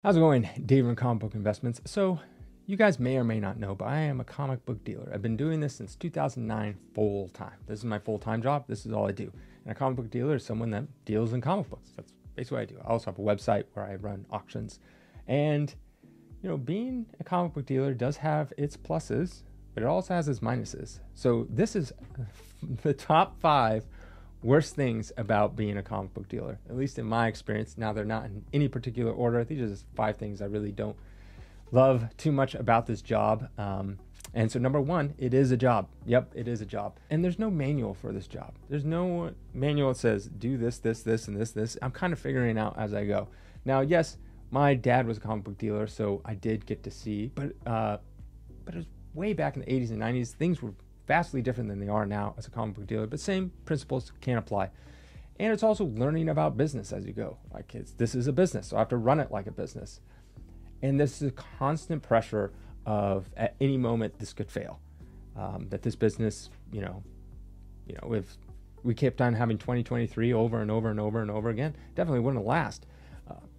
How's it going, Dave from Comic Book Investments? So, you guys may or may not know, but I am a comic book dealer. I've been doing this since 2009 full time. This is my full time job. This is all I do. And a comic book dealer is someone that deals in comic books. That's basically what I do. I also have a website where I run auctions. And, being a comic book dealer does have its pluses, but it also has its minuses. So, this is the top 5 worst things about being a comic book dealer, at least in my experience. Now, they're not in any particular order. These are just 5 things I really don't love too much about this job. And so number 1, it is a job. Yep, it is a job. And there's no manual for this job. There's no manual that says do this, this, this, and this. I'm kind of figuring it out as I go. Now, yes, my dad was a comic book dealer, so I did get to see, but it was way back in the 80s and 90s. Things were vastly different than they are now as a comic book dealer, but same principles can apply. And it's also learning about business as you go. Like this is a business, so I have to run it like a business. And this is a constant pressure of at any moment this could fail. That this business, if we kept on having 2023 over and over and over and over again, definitely wouldn't last.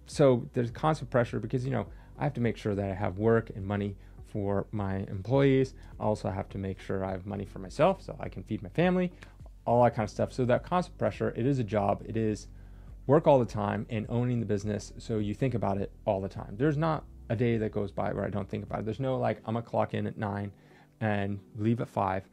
So there's constant pressure because, I have to make sure that I have work and money for my employees. I also have to make sure I have money for myself so I can feed my family, all that kind of stuff. So that constant pressure, it is a job. It is work all the time and owning the business. So you think about it all the time. There's not a day that goes by where I don't think about it. There's no I'm gonna clock in at 9 and leave at 5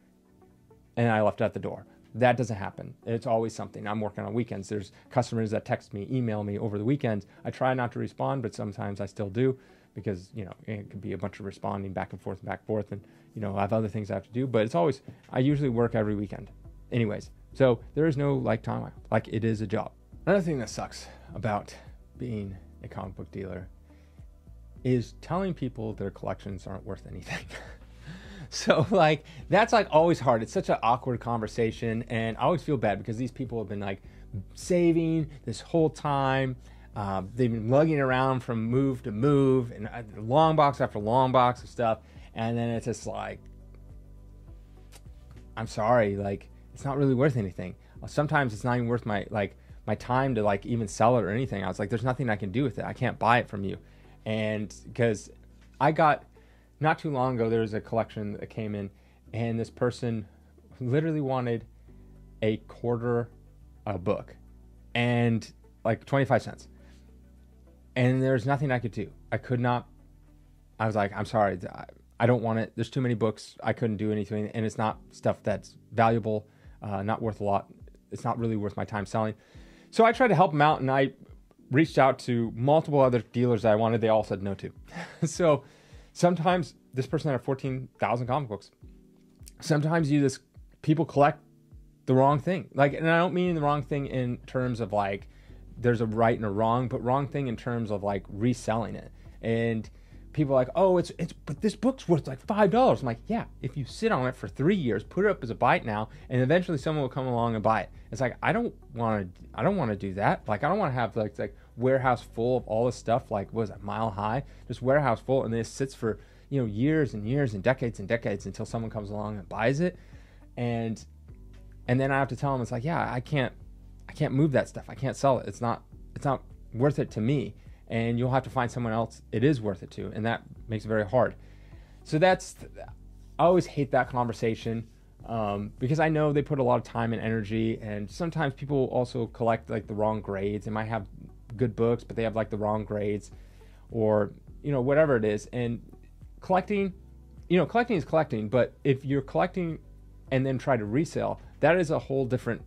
and I left at the door. That doesn't happen. It's always something. I'm working on weekends. There's customers that text me, email me over the weekends. I try not to respond, but sometimes I still do because, it could be a bunch of responding back and forth, and, I have other things I have to do, but I usually work every weekend anyways. So there is no time out. It is a job. Another thing that sucks about being a comic book dealer is telling people their collections aren't worth anything. So that's always hard. It's such an awkward conversation, and I always feel bad because these people have been saving this whole time. They've been lugging around from move to move and long box after long box of stuff, and then it's just I'm sorry, it's not really worth anything. Sometimes it's not even worth my time to even sell it or anything. I was there's nothing I can do with it. I can't buy it from you. And because I got, not too long ago, there was a collection that came in, and this person literally wanted a quarter a book and 25 cents. And there's nothing I could do. I was I'm sorry, I don't want it. There's too many books. I couldn't do anything. And it's not stuff that's valuable, not worth a lot. It's not really worth my time selling. So I tried to help them out, and I reached out to multiple other dealers that I wanted. They all said no to. So sometimes this person had 14,000 comic books. Sometimes people collect the wrong thing. And I don't mean the wrong thing in terms of there's a right and a wrong, but wrong thing in terms of reselling it. And people are oh, but this book's worth $5. I'm yeah, if you sit on it for 3 years, put it up as a buy it now, and eventually someone will come along and buy it. It's I don't want to do that. I don't want to have warehouse full of all this stuff, what was it, Mile High, just warehouse full, and this sits for years and years and decades until someone comes along and buys it, and then I have to tell them yeah, I can't move that stuff. I can't sell it. It's not worth it to me. And you'll have to find someone else it is worth it to, and that makes it very hard. So I always hate that conversation because I know they put a lot of time and energy, and sometimes people also collect the wrong grades. They might have good books, but they have the wrong grades, or whatever it is. And collecting is collecting, but if you're collecting and then try to resell, that's a whole different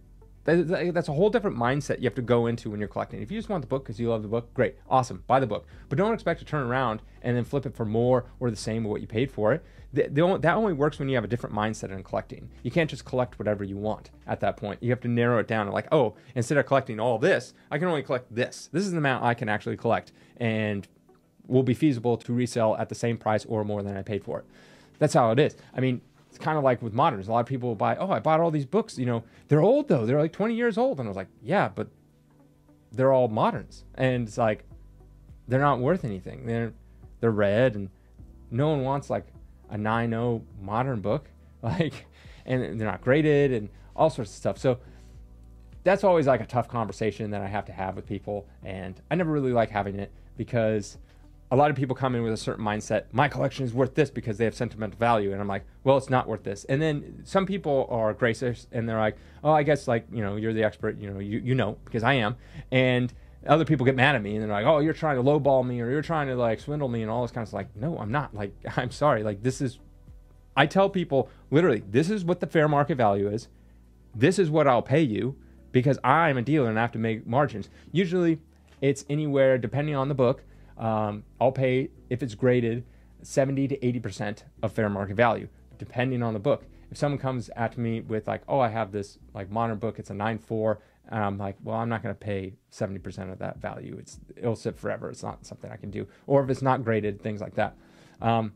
mindset you have to go into when you're collecting. If you just want the book because you love the book, great, awesome, buy the book. But don't expect to turn around and then flip it for more or the same of what you paid for it. That only works when you have a different mindset in collecting. You can't just collect whatever you want at that point. You have to narrow it down and instead of collecting all this, I can only collect this. This is the amount I can actually collect and will be feasible to resell at the same price or more than I paid for it. That's how it is. It's kind of with moderns. A lot of people will buy, I bought all these books. They're old though. They're 20 years old. And I was yeah, but they're all moderns. And it's they're not worth anything. They're red, and no one wants a 9.0 modern book. And they're not graded and all sorts of stuff. So that's always a tough conversation that I have to have with people. And I never really like having it because a lot of people come in with a certain mindset. My collection is worth this because they have sentimental value. And I'm like, well, it's not worth this. And then some people are gracious and they're like, oh, I guess like, you're the expert, you know, because I am. And other people get mad at me and they're like, oh, you're trying to lowball me or you're trying to like swindle me and all this kind of stuff. Like, no, I'm not. Like, I'm sorry. Like, I tell people literally, this is what the fair market value is. This is what I'll pay you because I'm a dealer and I have to make margins. Usually it's anywhere, depending on the book, I'll pay, if it's graded, 70 to 80% of fair market value, depending on the book. If someone comes at me with like, oh, I have this like modern book, it's a 9.4, and I'm like, well, I'm not going to pay 70% of that value. It'll sit forever. It's not something I can do. Or if it's not graded, things like that. But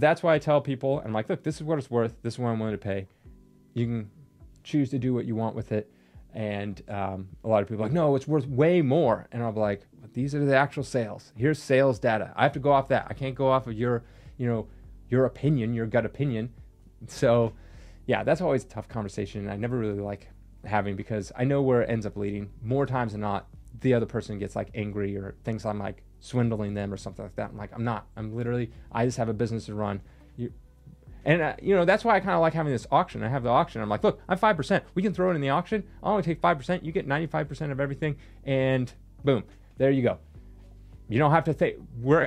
that's why I tell people, I'm like, look, this is what it's worth. This is what I'm willing to pay. You can choose to do what you want with it. And a lot of people are like, no, it's worth way more. And I'll be like, but these are the actual sales. Here's sales data. I have to go off that. I can't go off of your opinion, your gut opinion. So yeah, that's always a tough conversation. I never really like having, because I know where it ends up leading. More times than not, the other person gets like angry or thinks I'm like swindling them or something like that. I'm like, I'm not. I just have a business to run. That's why I kind of like having this auction. I have the auction. I'm like, look, I'm 5%. We can throw it in the auction. I'll only take 5%. You get 95% of everything. And boom, there you go. You don't have to think,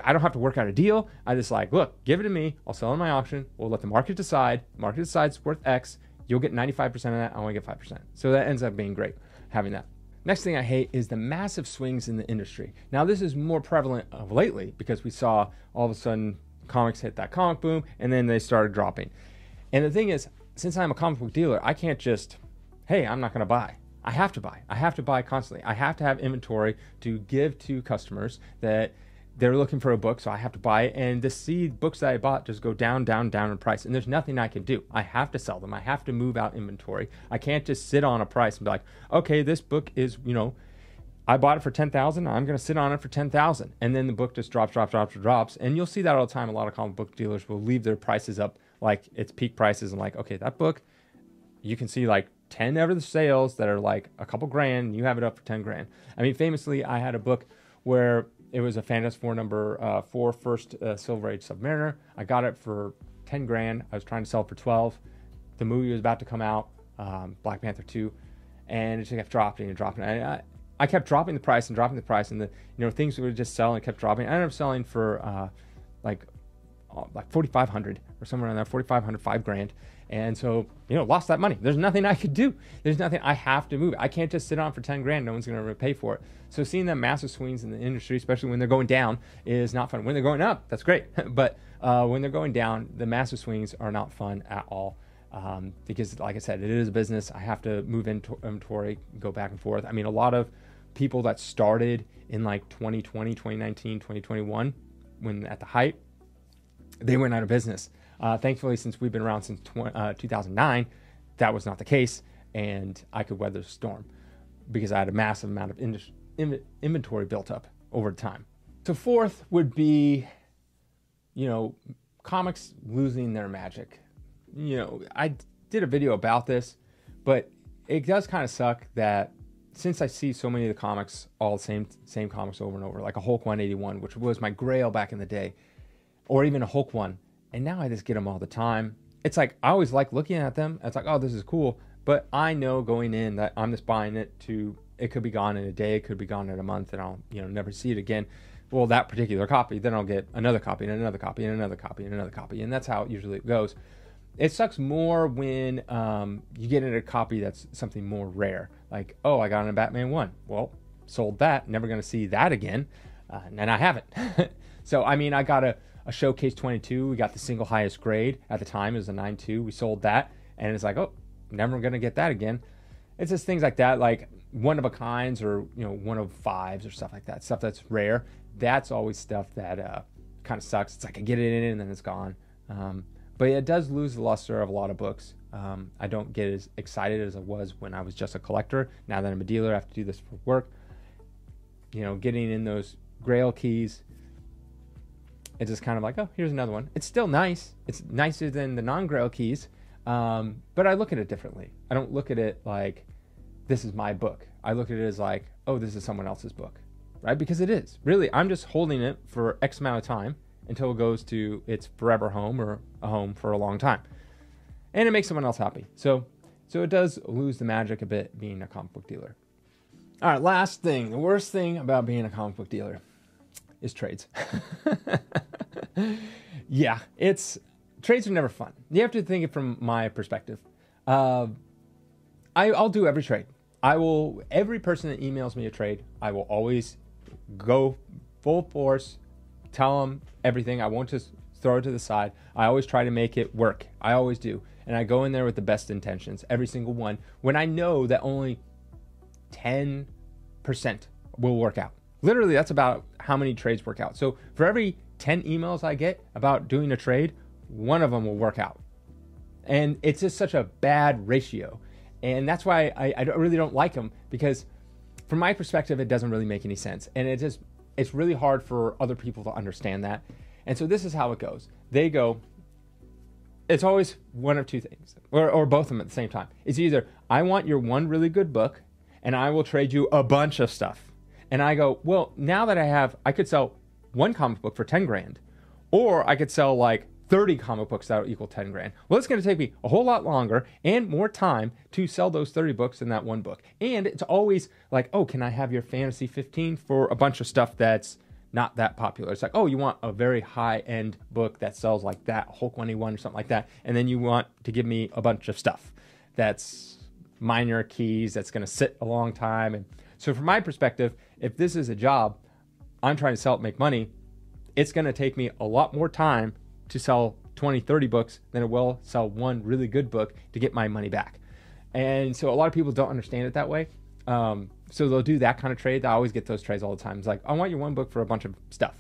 I don't have to work out a deal. I just like, look, give it to me. I'll sell it in my auction. We'll let the market decide. Market decides it's worth X. You'll get 95% of that. I only get 5%. So that ends up being great, having that. Next thing I hate is the massive swings in the industry. Now, this is more prevalent of lately because we saw all of a sudden comics hit that comic boom and then they started dropping. And the thing is, since I'm a comic book dealer, I can't just, hey, I'm not going to buy. I have to buy. I have to buy constantly. I have to have inventory to give to customers that they're looking for a book, so I have to buy it. And to see books that I bought just go down, down, down in price. And there's nothing I can do. I have to sell them. I have to move out inventory. I can't just sit on a price and be like, okay, this book is, I bought it for $10,000. I'm going to sit on it for $10,000. And then the book just drops. And you'll see that all the time. A lot of comic book dealers will leave their prices up like it's peak prices and like, okay, that book, you can see like 10 of the sales that are like a couple grand. And you have it up for 10 grand. I mean, famously, I had a book where it was a Fantastic Four number 4 first Silver Age Submariner. I got it for 10 grand. I was trying to sell it for 12. The movie was about to come out, Black Panther 2, and it just kept dropping and dropping. I kept dropping the price and the things would just sell and kept dropping. I ended up selling for like 4,500 or somewhere around there, 4,500, 5 grand. And so, lost that money. There's nothing I could do. There's nothing. I have to move it. I can't just sit on for 10 grand. No one's going to pay for it. So seeing them massive swings in the industry, especially when they're going down, is not fun. When they're going up, that's great. But when they're going down, the massive swings are not fun at all. Because like I said, it is a business. I have to move inventory, go back and forth. I mean, a lot of people that started in like 2020, 2019, 2021, when at the height, they went out of business. Thankfully, since we've been around since 2009, that was not the case, and I could weather the storm because I had a massive amount of inventory built up over time. So fourth would be, comics losing their magic. I did a video about this, but it does kind of suck that since I see so many of the comics, all the same comics over and over, like a Hulk 181, which was my grail back in the day, or even a Hulk 1, and now I just get them all the time. It's like, I always like looking at them. It's like, oh, this is cool. But I know going in that I'm just buying it it could be gone in a day, it could be gone in a month, and I'll, never see it again. Well, that particular copy, then I'll get another copy and another copy and another copy and another copy. And that's how it usually goes. It sucks more when you get into a copy that's something more rare. Like, oh, I got in a Batman 1. Well, sold that. Never going to see that again. And I haven't. So, I mean, I got a Showcase 22. We got the single highest grade. At the time, it was a 9.2. We sold that. And it's like, oh, never going to get that again. It's just things like that, like one of a kinds or, one of fives or stuff like that. Stuff that's rare. That's always stuff that kind of sucks. It's like I get it in and then it's gone. But it does lose the luster of a lot of books. I don't get as excited as I was when I was just a collector. Now that I'm a dealer, I have to do this for work. Getting in those Grail keys, it's just kind of like, oh, here's another one. It's still nice. It's nicer than the non-Grail keys. But I look at it differently. I don't look at it like, this is my book. I look at it as like, oh, this is someone else's book, right? Because it is. Really, I'm just holding it for X amount of time until it goes to its forever home or a home for a long time. And it makes someone else happy. So it does lose the magic a bit being a comic book dealer. All right, last thing. The worst thing about being a comic book dealer is trades. Yeah, trades are never fun. You have to think it from my perspective. I'll do every trade. Every person that emails me a trade, I will always go full force, tell them everything. I won't just throw it to the side. I always try to make it work. I always do. And I go in there with the best intentions, every single one, when I know that only 10% will work out. Literally, that's about how many trades work out. So for every 10 emails I get about doing a trade, one of them will work out. And it's just such a bad ratio. And that's why I really don't like them, because from my perspective, it doesn't really make any sense. And it's really hard for other people to understand that. And so this is how it goes. It's always one of two things, or both of them at the same time. It's either, I want your one really good book, and I will trade you a bunch of stuff. And I go, well, now that I could sell one comic book for 10 grand, or I could sell like 30 comic books that will equal 10 grand. Well, it's going to take me a whole lot longer and more time to sell those 30 books than that one book. And it's always like, oh, can I have your Fantasy 15 for a bunch of stuff that's not that popular? It's like, oh, you want a very high-end book that sells like that, Hulk 181 or something like that, and then you want to give me a bunch of stuff that's minor keys, that's going to sit a long time. And so from my perspective, if this is a job, I'm trying to sell it, make money, it's going to take me a lot more time to sell 20, 30 books than it will sell one really good book to get my money back. And so a lot of people don't understand it that way. So they'll do that kind of trade. I always get those trades all the time. It's like, I want your one book for a bunch of stuff.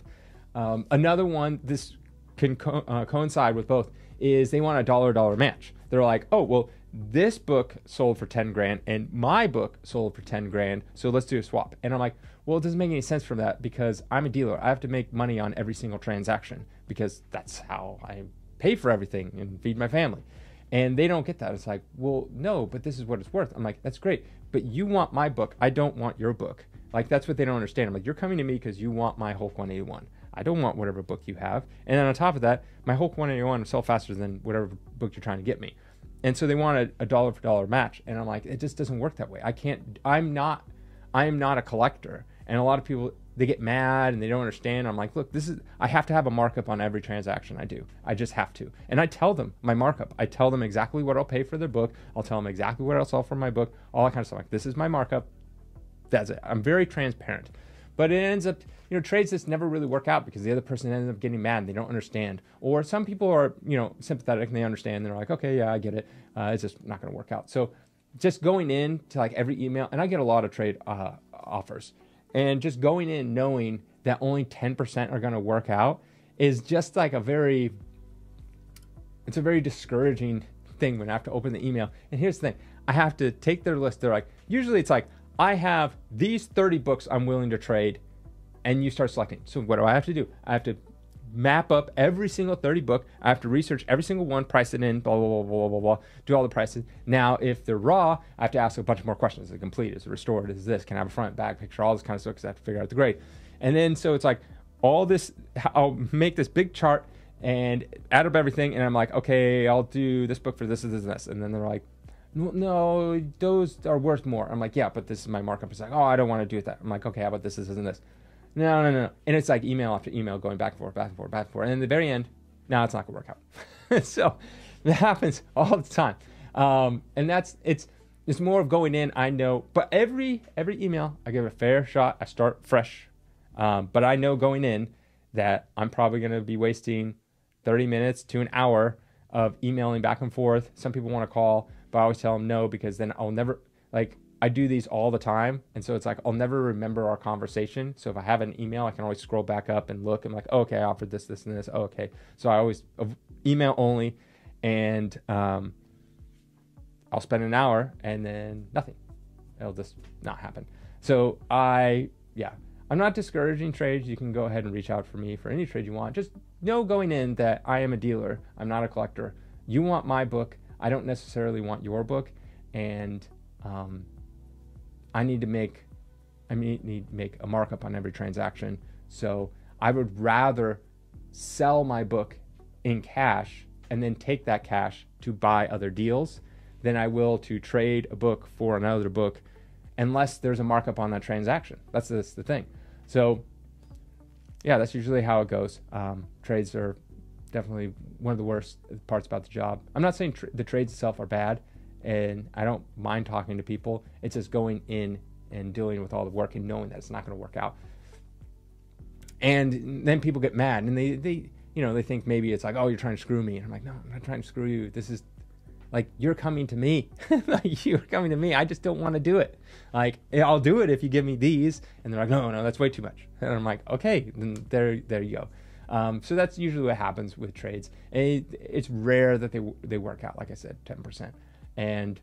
Another one, this can coincide with both, is they want a dollar match. They're like, oh, well, this book sold for 10 grand and my book sold for 10 grand. So let's do a swap. And I'm like, well, it doesn't make any sense from that, because I'm a dealer. I have to make money on every single transaction, because that's how I pay for everything and feed my family. And they don't get that. It's like, well, no, but this is what it's worth. I'm like, that's great, but you want my book. I don't want your book. Like, that's what they don't understand. I'm like, you're coming to me because you want my Hulk 181. I don't want whatever book you have. And then on top of that, my Hulk 181 will sell faster than whatever book you're trying to get me. And so they want a dollar for dollar match. And I'm like, it just doesn't work that way. I am not a collector. And a lot of people, they get mad and they don't understand. I'm like, look, I have to have a markup on every transaction I do. I just have to. And I tell them my markup. I tell them exactly what I'll pay for their book. I'll tell them exactly what I'll sell for my book, all that kind of stuff. Like, this is my markup. That's it. I'm very transparent. But it ends up, trades just never really work out because the other person ends up getting mad and they don't understand. Or some people are, sympathetic and they understand. And they're like, okay, yeah, I get it. It's just not going to work out. So just going in to like every email, and I get a lot of trade offers. And just going in knowing that only 10% are going to work out is just like it's a very discouraging thing when I have to open the email. And here's the thing. I have to take their list. They're like, usually it's like, I have these 30 books I'm willing to trade, and you start selecting. So what do I have to do? I have to map up every single 30 book. I have to research every single one, price it in, blah, blah, blah, blah, blah, blah, do all the prices. Now, if they're raw, I have to ask a bunch more questions. Is it complete? Is it restored? Is this? Can I have a front, back picture? All this kind of stuff, because I have to figure out the grade. And then, so it's like all this, I'll make this big chart and add up everything. And I'm like, okay, I'll do this book for this, and this. And then they're like, no, those are worth more. I'm like, yeah, but this is my markup. It's like, oh, I don't want to do that. I'm like, okay, how about this, and this? No. And it's like email after email going back and forth. And in the very end, no, it's not going to work out. So that happens all the time. And it's more of going in, I know. But every email, I give it a fair shot. I start fresh. But I know going in that I'm probably going to be wasting 30 minutes to an hour of emailing back and forth. Some people want to call, but I always tell them no, because then I'll never, I do these all the time. And so it's like, I'll never remember our conversation. So if I have an email, I can always scroll back up and look. I'm like, oh, okay, I offered this, and this. Oh, okay. So I always email only, and I'll spend an hour and then nothing. It'll just not happen. So I'm not discouraging trades. You can go ahead and reach out for me for any trade you want. Just know going in that I am a dealer. I'm not a collector. You want my book. I don't necessarily want your book. And I need to make need to make a markup on every transaction. So I would rather sell my book in cash and then take that cash to buy other deals than I will to trade a book for another book unless there's a markup on that transaction. That's the thing. So yeah, that's usually how it goes. Trades are definitely one of the worst parts about the job. I'm not saying the trades itself are bad, and I don't mind talking to people. It's just going in and dealing with all the work and knowing that it's not going to work out. And then people get mad, and they think maybe it's like, oh, you're trying to screw me. And I'm like, no, I'm not trying to screw you. This is like, you're coming to me. Like, you're coming to me. I just don't want to do it. Like, I'll do it if you give me these. And they're like, no, that's way too much. And I'm like, okay, then there you go. So that's usually what happens with trades. And it's rare that they work out, like I said, 10%. And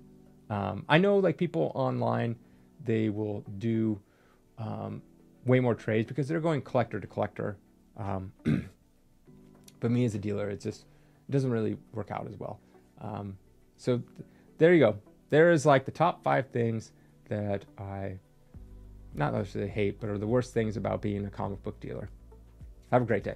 I know, like, people online, they will do way more trades because they're going collector to collector. But me as a dealer, it doesn't really work out as well. So there you go. There is like the top 5 things that I not necessarily hate, but are the worst things about being a comic book dealer. Have a great day.